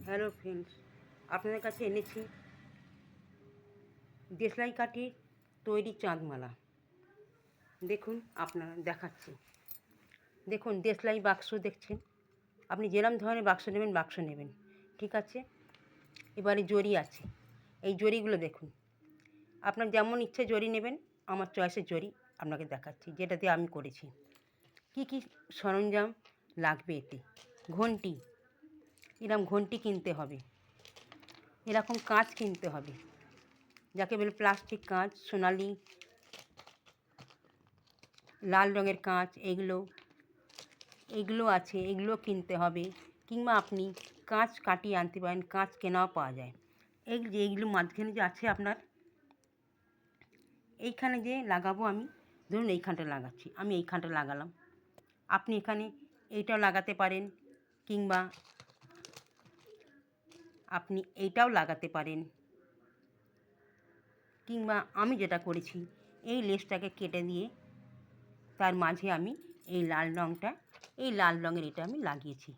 Hello friends, আপনাদের কাছে এনেছি দেশলাই কাঠির তৈরি চাঁদমালা। দেখুন, আপনারা দেখাচ্ছি। দেখুন, দেশলাই বাক্স দেখছেন। আপনি যেরকম ধরনের বাক্স নেবেন, ঠিক আছে। এবারে জরি আছে, এই জরিগুলো দেখুন। আপনার যেমন ইচ্ছে জরি নেবেন, আমার চয়েসের জরি আপনাকে দেখাচ্ছি, যেটা দিয়ে আমি করেছি। কি কি সরঞ্জাম লাগবে এতে? ঘন্টি, এরকম ঘন্টি কিনতে হবে। এরকম কাঁচ কিনতে হবে, যাকে বলে প্লাস্টিক কাঁচ, সোনালি লাল রঙের কাঁচ, এগুলো আছে, এগুলো কিনতে হবে। কিংবা আপনি কাঁচ কাটিয়ে আনতে পারেন, কাঁচ কেনাও পাওয়া যায়। এইগুলো মাঝখানে যে আছে আপনার, এইখানে যে লাগাবো আমি, ধরুন এইখানটা লাগাচ্ছি, আমি এইখানটা লাগালাম। আপনি এখানে এইটাও লাগাতে পারেন, কিংবা আপনি এইটাও লাগাতে পারেন, কিংবা আমি যেটা করেছি, এই লেসটাকে কেটে দিয়ে তার মাঝে আমি এই লাল রঙের এটা আমি লাগিয়েছি।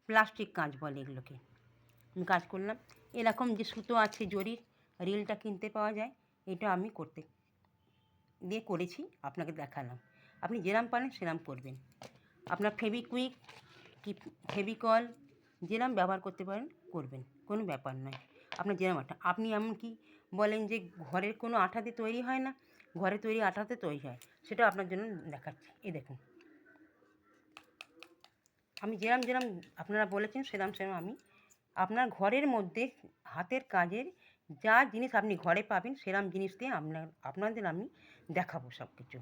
প্লাস্টিক কাঁচ বলে এগুলোকে। আমি কাজ করলাম। এরকম যে সুতো আছে জরির, রিলটা কিনতে পাওয়া যায়, এটা আমি করেছি, আপনাকে দেখালাম। আপনি যেরম পারেন সেরম করবেন। আপনার ফেভিকুইক কি ফেভিকল যেরম ব্যবহার করতে পারেন করবেন, কোনো ব্যাপার নয়। আপনার যেরম আঠা, আপনি এমনকি বলেন যে ঘরের কোনো আঠাতে তৈরি হয় না, ঘরে তৈরি আঠাতে তৈরি হয়, সেটাও আপনার জন্য দেখাচ্ছি। এই দেখুন, আমি যেরম আপনারা বলেছেন সেরম আমি আপনার ঘরের মধ্যে হাতের কাজের যা জিনিস আপনি ঘরে পাবেন, সেরম জিনিস দিয়ে আপনাদের আমি দেখাবো সব কিছু।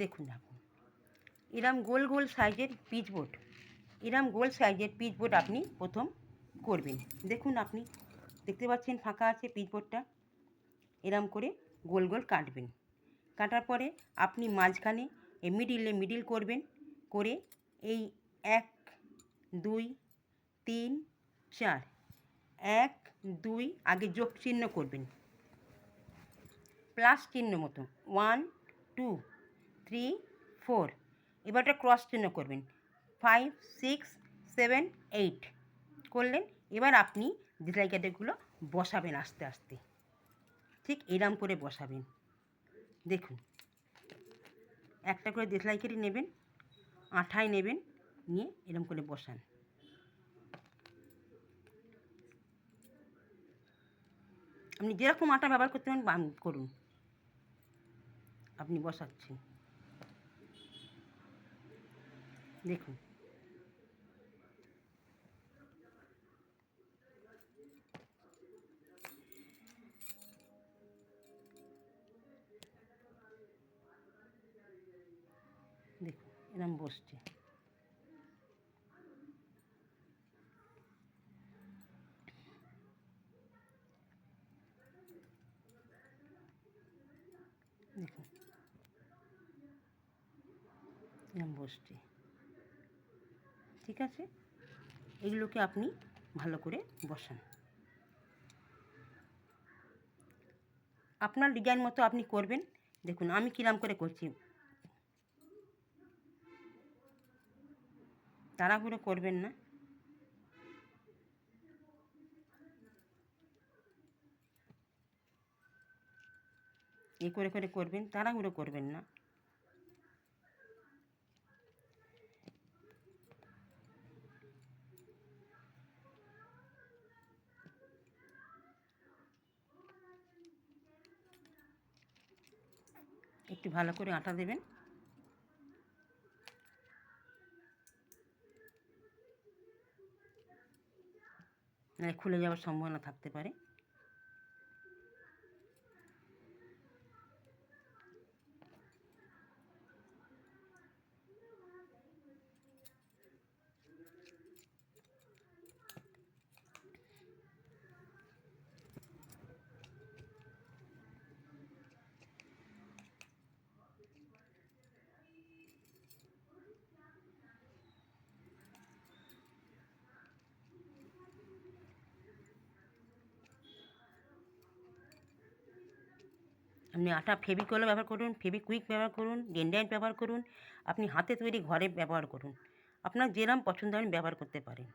দেখুন, এরম গোল গোল সাইজের পিচবোর্ড আপনি প্রথম করবেন। দেখুন, আপনি দেখতে পাচ্ছেন ফাঁকা আছে পিচবোর্ডটা। এরম করে গোল গোল কাটবেন। কাটার পরে আপনি মাঝখানে মিডিল করবেন, করে এই 1 2 3 4, 1 2 আগে যোগ চিহ্ন করবেন, প্লাস চিহ্ন মতো 1 2 3 4। এবার একটা ক্রস চিহ্ন করবেন, 5 6 7 8 করলেন। এবার আপনি দেশলাই কাঠিগুলো বসাবেন আস্তে আস্তে, ঠিক এরম করে বসাবেন। দেখুন, একটা করে দেশলাই কাঠি নেবেন, আঠায় নেবেন, নিয়ে এরম করে বসান। আপনি যেরকম আটা ব্যবহার করতে পারেন করুন। আপনি বসাচ্ছেন, দেখুন। দেখুন, এরম বসছে। দেখুন, এরম বসছে, ঠিক আছে। এগুলোকে আপনি ভালো করে বসান। আপনার ডিজাইন মতো আপনি করবেন। দেখুন আমি কিরম করে করছি, তাড়াহুড়ো করবেন না। করে করে করবেন, তাড়াহুড়ো করবেন না। একটু ভালো করে আটা দেবেন, নাহলে খুলে যাওয়ার সম্ভাবনা থাকতে পারে। আপনি আটা ফেভিকলও ব্যবহার করুন, ফেভিকুইক ব্যবহার করুন, ডেনড্রাইট ব্যবহার করুন, আপনি হাতে তৈরি ঘরে ব্যবহার করুন। আপনার যেরকম পছন্দ আপনি ব্যবহার করতে পারেন।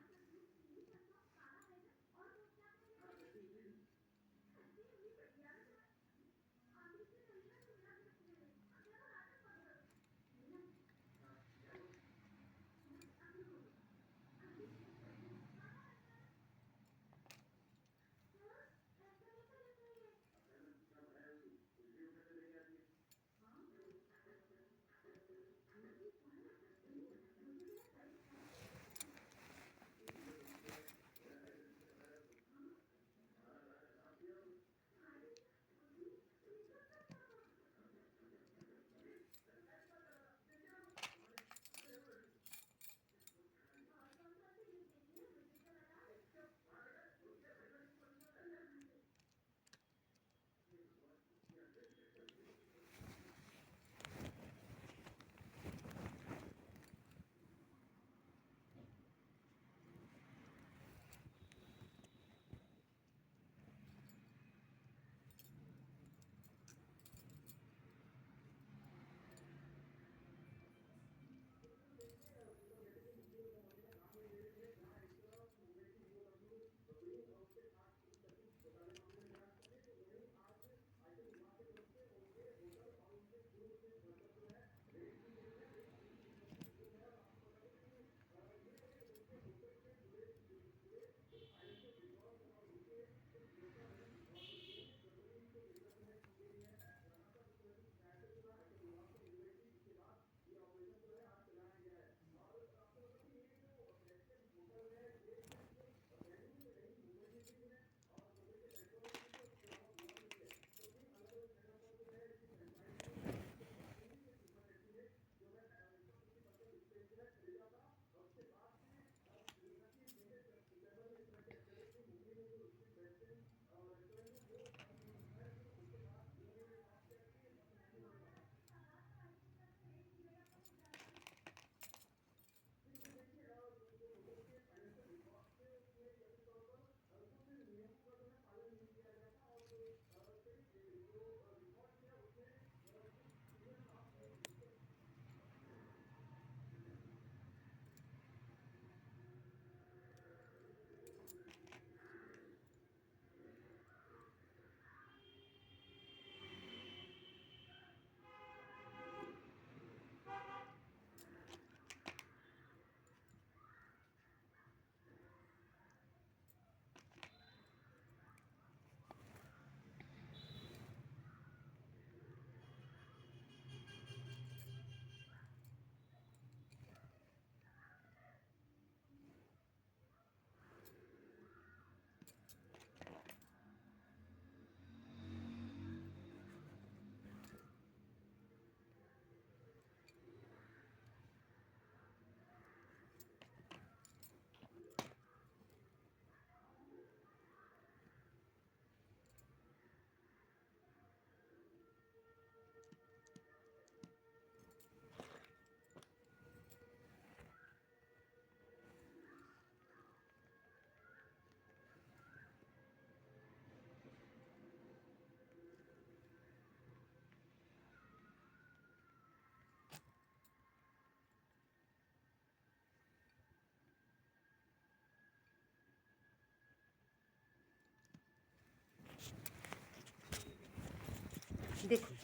দেখুন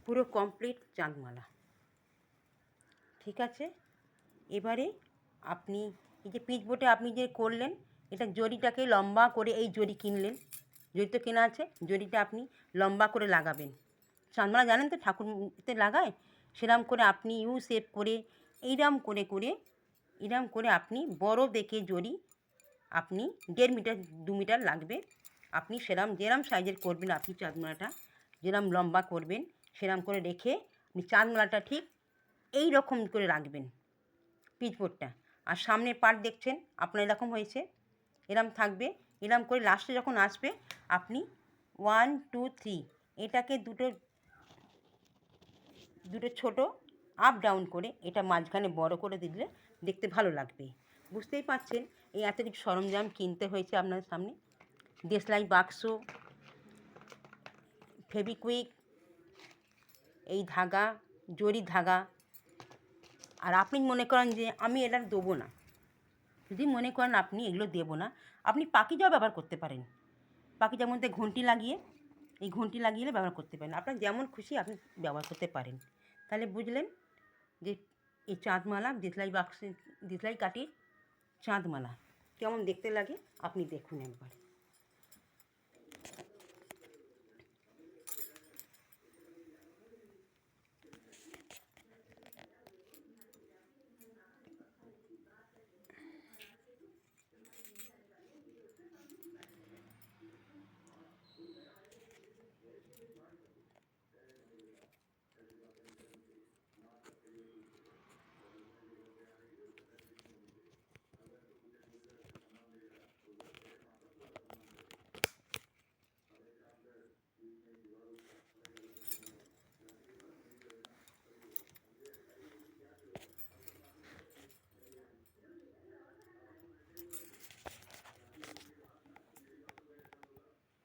পুরো কমপ্লিট চাঁদমালা। ঠিক আছে, এবারে আপনি এই যে পিচ বোটে আপনি যে করলেন, এটা জরিটাকে লম্বা করে, এই জরি কিনলেন, জরি তো কেনা আছে, জরিটা আপনি লম্বা করে লাগাবেন। চাঁদমালা জানেন তো ঠাকুরতে লাগায়, সেরম করে আপনি ইউ শেপ করে এইরম করে আপনি বড় দেখে জরি আপনি 1.5 মিটার 2 মিটার লাগবে। আপনি যেরম সাইজের করবেন, আপনি চাঁদমালাটা যেরম লম্বা করবেন সেরম করে রেখে আপনি চাঁদমালাটা ঠিক এই রকম করে রাখবেন পিচবোর্ডটা। আর সামনের পার্ট দেখছেন আপনার এরকম হয়েছে, এরম থাকবে। এরম করে লাস্টে যখন আসবে আপনি 1 2 3 এটাকে দুটো ছোট আপ ডাউন করে এটা মাঝখানে বড় করে দিলে দেখতে ভালো লাগবে। বুঝতেই পারছেন এই এত কিছু সরঞ্জাম কিনতে হয়েছে আপনার সামনে। দেশলাই বাক্স, ফেভিকুইক, এই ধাগা, জরি ধাগা। আর আপনি মনে করেন যে আমি এটা দেবো না, যদি মনে করেন আপনি এগুলো দেবো না, আপনি পাকিজাও ব্যবহার করতে পারেন। পাকিজার মধ্যে ঘন্টি লাগিয়ে, এই ঘন্টি লাগিয়ে ব্যবহার করতে পারেন। আপনার যেমন খুশি আপনি ব্যবহার করতে পারেন। তাহলে বুঝলেন যে এই চাঁদমালা দেশলাই কাঠির চাঁদমালা কেমন দেখতে লাগে আপনি দেখুন একবার।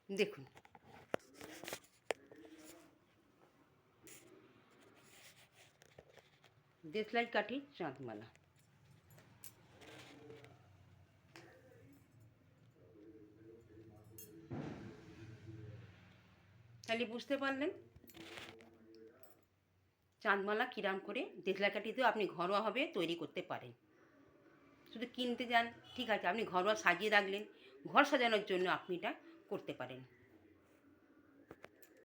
দেখুন দেশলাই কাঠির চাঁদমালা। তাহলে বুঝতে পারলেন চাঁদমালা কিরাম করে দেশলাই কাঠিতেও আপনি ঘরোয়াভাবে তৈরি করতে পারেন। শুধু কিনতে যান ঠিক আছে, আপনি ঘরোয়া সাজিয়ে রাখলেন, ঘর সাজানোর জন্য আপনি এটা করতে পারেন।